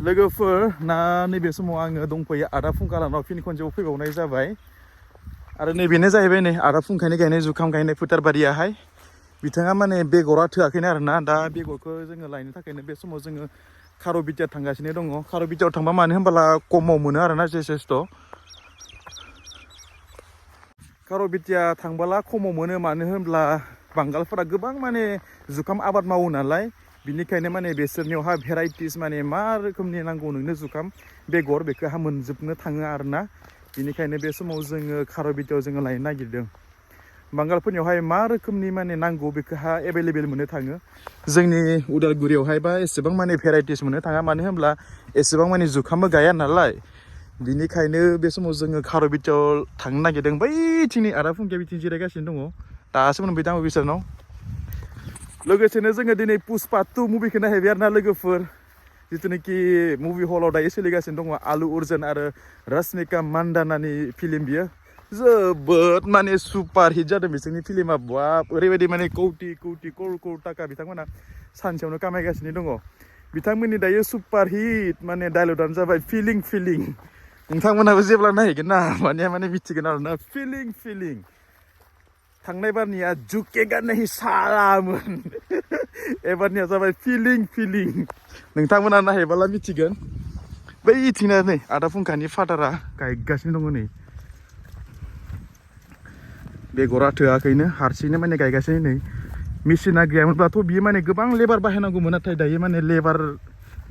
लोगोफोर ना नैबे समाव आङो दंफैयो आदा फुंखालानाव फिन खनसेबाव फैबावनाय जाबाय आरो नैबेनो जाहैबाय नै आदा फुंखानि गायनाय जुखाम गायनाय फोथार बारियाहाय बिथाङा माने बेगरा थोआखैनो आरोना दा बेगरखौ जोङो लायनो थाखायनो बे समाव जोङो खार'बिटिया थांगासिनो दङ खार'बिटियाव थांबा मानो होनबोला खमाव मोनो आरोना जथेस्थ' खार'बिटिया थांबोला खमाव मोनो मानो होनब्ला बांगालफोरा गोबां माने जुखाम आबाद मावो नालाय बिनिखायनो माने बेसोरनियावहा भेराइटिस माने मा रोखोमनि नांगौ नोंनो जुखाम बेगर बेखौहा मोनजोबनो थाङो आरोना बिनिखायनो बे समाव जोङो खार'बिटियाव जोङो लायनो नागिरदों बांगालफोरनियावहाय मा रोखोमनि माने नांगौ बेखौहा एभेलेबेल मोननो थाङो जोंनि उदालगुरियावहाय बा एसेबां माने भेराइटिस मोननो थाङा मानो होनब्ला एसेबां माने जुखामबो गाया नालाय बिनिखायनो बे समाव जोङो खार'बिटियाव थांनो नागिरदों बैथिंनि आदा फुंखाया बिथिं जिरायगासिनो दङ दासो मोनफैदों आंबो बिसोरनाव लोगोसेनो जोङो दिनै पुष्पा 2 मुभिखौ नायहैबाय आरोना लोगोफोर जिथुनाखि मुभि हलाव दायो सोलिगासिनो दङ आलु अर्जुन आरो रश्मिका मान्दानानि फिल्म बियो जोबोद माने सुपार हिट जादों बिसोरनि फिल्मा बाब ओरैबायदि माने कौटि कौटि कर थाखा बिथांमोना सानसेयावनो कामायगासिनो दङ बिथांमोननि दायो सुपार हिट माने डायलगानो जाबाय फिलिं फिलिं नोंथांमोनाबो जेब्ला नायहैगोन ना माने मिथिगोन आरोना फिलिं फिलिं थांनाय बारनिया जुकेगा नहीं सालामोन एबारनिया जाबाय फिलिं फिलिं नोंथांमोना नायहैबोला मिथिगोन बैथिंना नै आदा फुंखानि फादारा गायगासिनो दङ नै बेगरा थोआखैनो हारसिंनो माने गायगासिनो नै मेसिना गैयामोनब्लाथ' बियो माने गोबां लेबार बाहायनांगौमोन नाथाय दायो माने लेबार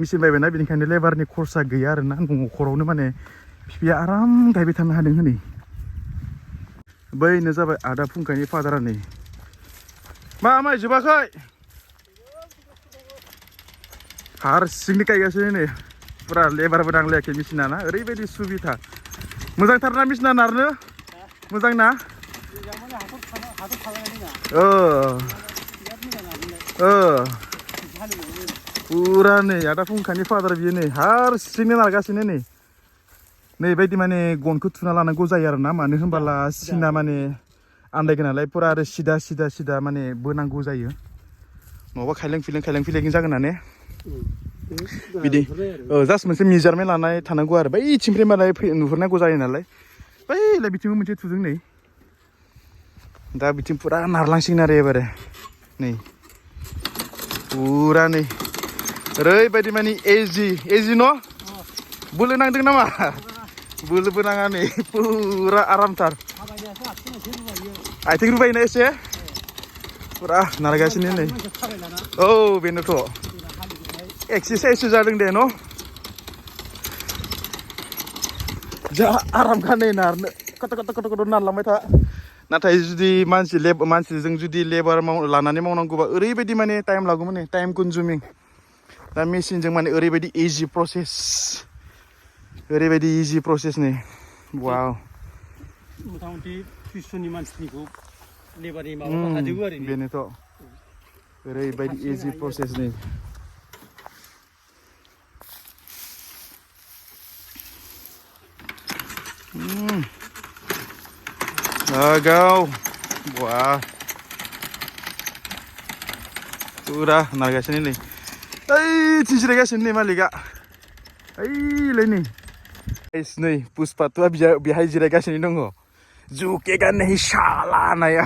मेसिन बायबायना बेनिखायनो लेबारनि खरसा गैया आरोना न'खरावनो माने बिफाया आराम गायबाय थानो हादों हनै बैनो जाबाय आदा फुंखानि फादारा नै मा माइ जोबाखै हारसिंनो गायगासिनो नै पुरा लेबारबो नांलायाखै मेसिना ना ओरैबायदि सुबिदा मोजांथारना मेसिना नारनो मोजां ना पुरा नै आदा फुंखानि फादार बियो नै हारसिंनो नारगासिनो नै बायदि माने गनखौ थुना लानांगौ जायो आरोना मानो होनबोला सिना माने आन्दायगोन नालाय पुरा आरो सिदा सिदा सिदा माने बोनांगौ जायो नङाबा खायलें फिलें जागोन ना बिदि जास्ट मोनसे मेजारमेन्ट लानाय थानांगौ आरो बैथिंनिफ्राय माने नुहुरनांगौ जायो नालाय बैलाय बिथिंबो मोनसे थुदों नै दा बिथिं पुरा नारलांसिगोन आरो एबारे नै पुरा नै ओरैबायदि माने एजि न' बोलो नांदों नामा बोलोबो नाङा नै पुरा आरामथार आथिं रुबायना एसे पुरा नारगासिनो नै औ बेनोथ' एक्सारसाइससो जादों दे न' जा आरामखा नै नारनो कट' नारलांबाय था नाथाय जुदि मानसिजों जुदि लेबार लानानै मावनांगौबा ओरैबायदि माने टाइम लागौमोन नै टाइम कनजुमिं दा मेसिनजों माने ओरैबायदि इजि प्रसेस नै वाव मथा मथि 300 मानसिनिखौ लेबारनि माबा हाजोबो आरो बेनोथ' ओरैबायदि इजि प्रसेस नै गाव वाह पुरा नारगासिनो नै ओइथिं जिरायगासिनो नै मालिकआ ओइलाय नै पुष्पा 2 बेहाय जिरायगासिनो दङ जुकेगा नहीं साला नाया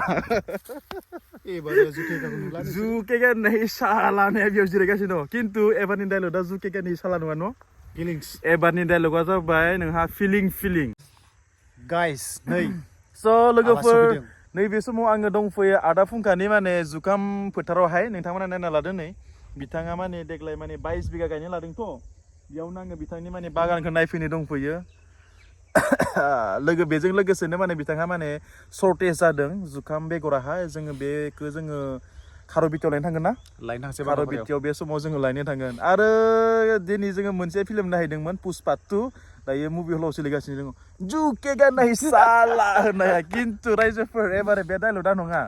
जुकेगा नहीं साला नाया बेयाव जिरायगासिनो दङ खिन्थु एबारनि डायलगा जुकेगा नहीं साला नङा न' फिलिंस एबारनि डायलगा जाबाय नोंहा फिलिं गाइस नै स' लोगोफोर नैबे समाव आङो दंफैयो आदा फुंखानि माने जुखाम फोथारावहाय नोंथांमोना नायना लादों नै बिथाङा माने देग्लाय माने 22 बिगा गायनो लादोंथ' बेयावनो आङो बिथांनि माने बागानखौ नायफैनो दंफैयो बेजों लोगोसेनो माने बिथाङा माने सर्टेज जादों जुखाम बेगराहाय जोङो बेखौ जोङो खार'बिटियाव लायनो थांगोन ना खार'बिटियाव बे समाव जोङो लायनो थांगोन आरो दिनै जोङो मोनसे फिल्म नायहैदोंमोन पुष्पा 2 दायो मुभि हलाव सोलिगासिनो दङ जुकेगा नहीं साला होननाया खिन्थु रायजोफोर एबारे बे डायलगा नङा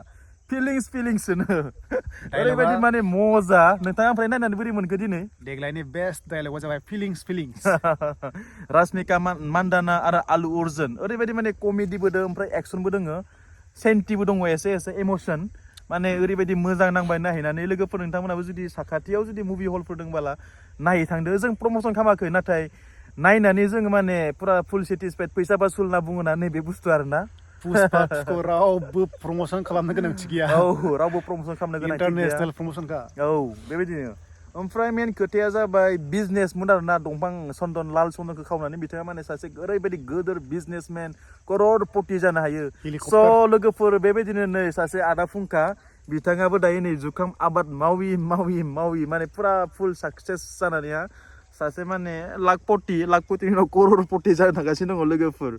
फिलिंसनो ओरैबायदि माने मजा नोंथाङा ओमफ्राय नायनानै बोरै मोनखो दिनै देग्लायनि बेस्ट डायलगा जाबाय फिलिंस रश्मिका मान्दाना आरो आलु अर्जुन ओरैबायदि माने कमेडिबो दं ओमफ्राय एक्सनबो दङ सेन्टिबो दङ एसे इमसन माने ओरैबायदि मोजां नांबाय नायहैनानै लोगोफोर नोंथांमोनाबो जुदि साखाथियाव जुदि मुभि हलफोर दंबाला नायहै थांदो जों प्रम'सन खालामाखै नाथाय नायनानै जोङो माने फुरा फुल सेटिसफाइड फैसा बासुल होनना बुङोना नैबे बुस्थु आरोना पुष्पा 2खौ रावबो प्रम'सन खालामनो गोनांथि गैया औ रावबो प्रम'सन खालामनो गोनांथि गैया इन्टारनेसनेल प्रम'सनखा औ बेबायदिनो ओमफ्राय मेन खोथाया जाबाय बिजनेसमोन आरोना दंफां चन्दन लाल चन्दनखौ खावनानै बिथाङा माने सासे ओरैबायदि गोदोर बिजनेसमेन कररपति जानो हायो स' लोगोफोर बेबायदिनो नै सासे आदा फुंखा बिथाङाबो दायो नै जुखाम आबाद मावि माने फुरा फुल साक्सेस जानानैहा सासे माने लाखपति लाखपतिनि उनाव कररपति जानो थांगासिनो दङ लोगोफोर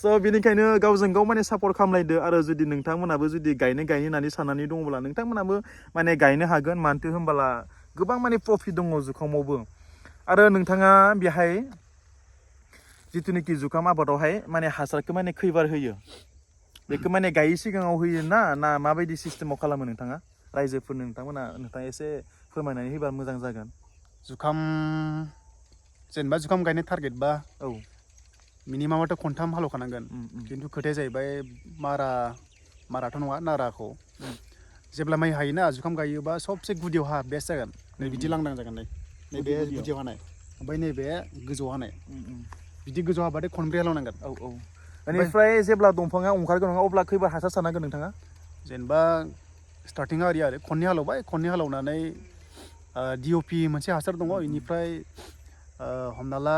स' बेनिखायनो गावजों गाव माने सापर्ट खालामलायदो आरो जुदि नोंथांमोनाबो जुदि गायनो होननानै साननानै दङब्ला नोंथांमोनाबो माने गायनो हागोन मानोथो होनबोला गोबां माने प्रफिट दङ जुखामावबो आरो नोंथाङा बेहाय जिथुनिखि जुखाम आबादावहाय माने हासारखौ माने खैबार होयो बेखौ माने गायै सिगाङाव होयो ना माबायदि सिस्टेमाव खालामो नोंथाङा रायजोफोरनो नोंथाङा एसे फोरमायनानै होबा मोजां जागोन जुखाम जेनेबा जुखाम गायनो टारगेट बा औ मिनिमामाथ' खनथाम हालौखानांगोन खिन्थु खोथाया जाहैबाय माराथ' नङा नाराखौ जेब्ला माइ हायोना जुखाम गायोबा सबसे गुदियाव हा बेस्ट जागोन नै बिदि लांदां जागोन नैबे गुदियाव हानाय ओमफ्राय नैबे गोजौआव हानाय बिदि गोजौ हाबाथाय खनब्रै हालौनांगोन औ बेनिफ्राय जेब्ला दंफाङा ओंखारगोन नङा अब्ला खैबार हासार सारनांगोन नोंथाङा जेनेबा स्टार्टिंआ ओरै आरो खननै हालौबाय खननै हालौनानै DOP मोनसे हासार दङ बेनिफ्राय हमना ला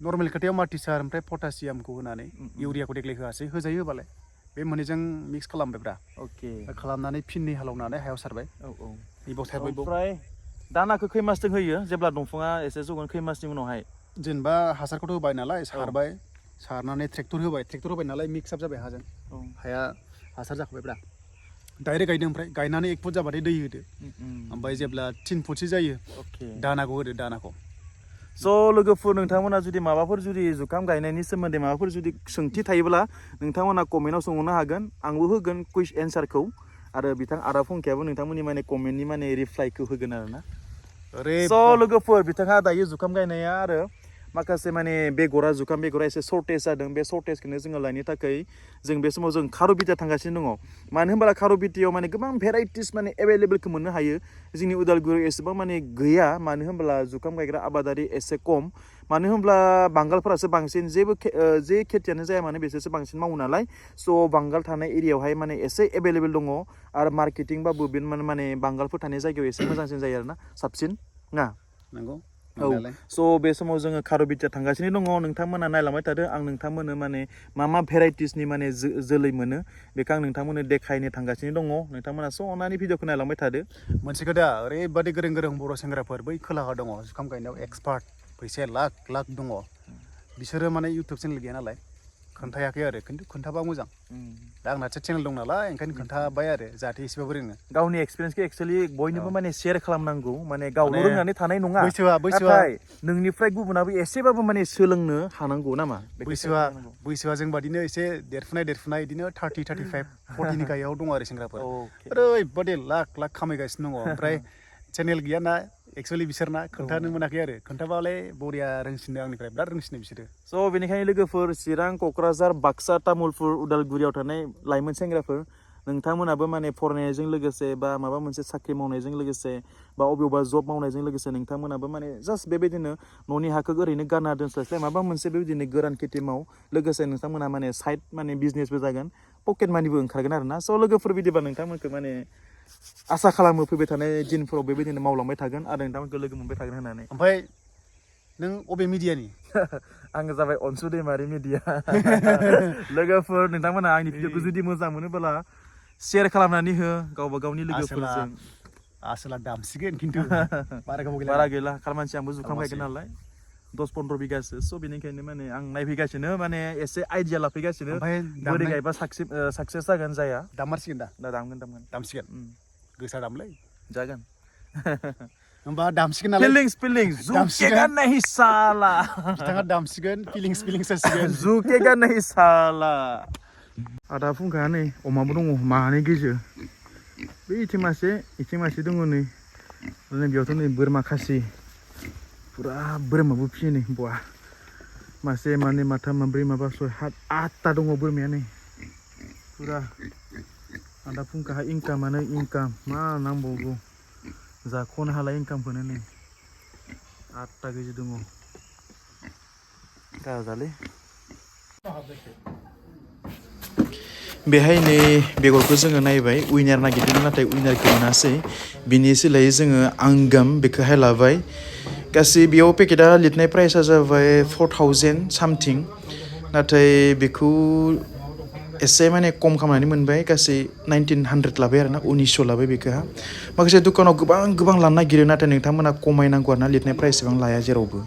नर्मेल खोथायाव माल्टिसार ओमफ्राय पटासियामखौ होनानै इउरियाखौ देग्लाय होआसै होजायो होबालाय बे मोननैजों मिक्स खालामबायब्रा अके खालामनानै फिननै हालौनानै हायाव सारबाय इबाव सारबाय ओमफ्राय दानाखौ खै मासजों होयो जेब्ला दंफाङा एसे जौगोन खै मासनि उनावहाय जेनेबा हासारखौथ' होबाय नालाय सारबाय सारनानै ट्रेक्टर होबाय नालाय मिक्स आप जाबाय हाजों हाया हासार जाखाबायब्रा डाइरेक्ट गायदो ओमफ्राय गायनानै 1 फुट जाबाथाय दै होदो ओमफ्राय जेब्ला 3 फुटसो जायो दानाखौ होदो दानाखौ स' लोगोफोर नोंथांमोना जुदि माबाफोर जुदि जुखाम गायनायनि सोमोन्दै माबाफोर जुदि सोंथि थायोब्ला नोंथांमोना कमेन्टआव सोंहरनो हागोन आंबो होगोन कुइस एन्सारखौ आरो बिथां आदा फंखायाबो नोंथांमोननि माने कमेन्टनि माने रिप्लाइखौ होगोन आरोना स' लोगोफोर बिथाङा दायो जुखाम गायनाया आरो माखासे माने जुखाम बेगरा एसे सर्टेज जादों बे सर्टेजखौनो जोङो लायनो थाखाय जों बे समाव जों खार'बिथा थांगासिनो दङ मानो होनबा खार'बिथियाव माने गोबां भेराइटिस माने एभेलेबेलखौ मोननो हायो जोंनि उदालगुरियाव एसेबां माने गैया मानो होनब्ला जुखाम गायग्रा आबादारि एसे खम मानो होनब्ला बांगालफोरासो बांसिन जे खेथियानो जाया मानो बिसोरसो बांसिन मावो नालाय स' बांगाल थानाय एरियायावहाय माने एसे एभेलेबेल दङ आरो मार्केटिंबाबो बे माने बांगालफोर थानाय जायगायाव एसे मोजांसिन जायो आरोना साबसिन ना नंगौ औ स' बे समाव जोङो खार'बिथिया थांगासिनो दङ नोंथांमोना नायलांबाय थादो आं नोंथांमोननो माने मा भेराइटिसनि माने जोलै मोनो बेखौ आं नोंथांमोननो देखायनो थांगासिनो दङ नोंथांमोना स' अननानै भिडिअखौ नायलांबाय थादो मोनसे खोथा ओरैबादि गोरों बर' सेंग्राफोर बै खोलाहा दङ जुखाम गायनायाव एक्सपार्ट फैसाया लाख दङ बिसोरो माने इउटुब चेनेल गैया नालाय खोन्थायाखै आरो खिन्थु खोन्थाबा मोजां दा आंनासो चेनेल दं नालाय ओंखायनो खोन्थाबाय आरो जाहाथे एसेबाबो रोङो गावनि एक्सपिरियेन्सखौ एक्सुवेलि बयनोबो माने शेयार खालामनांगौ माने गावल' रोंनानै थानाय नङा बैसोआ नाथाय नोंनिफ्राय गुबुनाबो एसेबाबो माने सोलोंनो हानांगौ नामा बैसोआ जोंबादिनो एसे देरफुनाय बिदिनो 30-35 40नि गाहायाव दङ आरो सेंग्राफोर ओरैबादि लाख खामायगासिनो दङ ओमफ्राय चेनेल गैयाना एक्सुवेलि बिसोरना खोन्थानो मोनाखै आरो खोन्थाबालाय बरिया रोंसिनो आंनिफ्राय बिराद रोंसिनो बिसोरो स' बेनिखायनो लोगोफोर चिरां क'क्राझार बाक्सा तामुलपुर उदालगुरियाव थानाय लाइमोन सेंग्राफोर नोंथांमोनाबो माने फरायनायजों लोगोसे बा माबा मोनसे साख्रि मावनायजों लोगोसे बा अबेबा जब मावनायजों लोगोसे नोंथांमोनाबो माने जास्ट बेबायदिनो न'नि हाखौ ओरैनो गारना दोनस्लायस्लाय माबा मोनसे बेबायदिनो गोरान खेथि माव लोगोसे नोंथांमोना माने साइड माने बिजनेसबो जागोन पकेट मानिबो ओंखारगोन आरोना स' लोगोफोर बिदिबा नोंथांमोनखौ माने आसा खालामो फैबाय थानाय दिनफोराव बेबायदिनो मावलांबाय थागोन आरो नोंथांमोनखौ लोगो मोनबाय थागोन होननानै ओमफ्राय नों अबे मिडियानि आङो जाबाय अनसु दैमारि मिडिया लोगोफोर नोंथांमोना आंनि भिडिअखौ जुदि मोजां मोनोब्ला शेयार खालामनानै हो गावबा गावनि लोगोफोरजों आसोला दामसिगोन खिन्थु बारा गैला खालमानसि आंबो जुखाम गायगोन नालाय 10-15 बिगासो स' बेनिखायनो माने आं नायफैगासिनो माने एसे आइडिया लाफैगासिनो बोरै गायबा साक्सेस जागोन जाया दामसिगोन दा दामसिगोन गोसा दामलै जागोन होमबा दामसिगोन नालाय फिलिंस जुकेगा नहीं साला बिथाङा दामसिगोन फिलिंस जासिगोन जुकेगा नहीं साला आदा फुंखाया नै अमाबो दङ मानै गेजेर बे इथिं मासे दङ नै बेयावथ' नै बोरमा खासि फुरा बोरमाबो फियो नै बवा मासे मानै माथाम माब्रै माबा 6 7 8टा दङ बोरमाया नै फुरा आदा फुंखाहा इनकामानो इनकाम मा नांबावगौ जाख'नो हाला इनकामखौनो नै 8 केजि दङ गाजालै बेहाय नै बेगरखौ जोङो नायबाय उइनार नागिरदोंमोन नाथाय उइनारखौ मोनासै बिनि सोलायै जोङो आंगाम बेखौहाय लाबाय गासै बेयाव पेकेटआ लिरनाय प्राइसआ जाबाय 4000 सामथिं नाथाय बेखौ एसे माने खम खालामनानै मोनबाय गासै 1900 लाबाय आरोना 1900 लाबाय बेखौहा माखासे दखानाव गोबां लानो नागिरो नाथाय नोंथांमोना खमायनांगौ आरोना लिरनाय प्राइस एसेबां लाया जेरावबो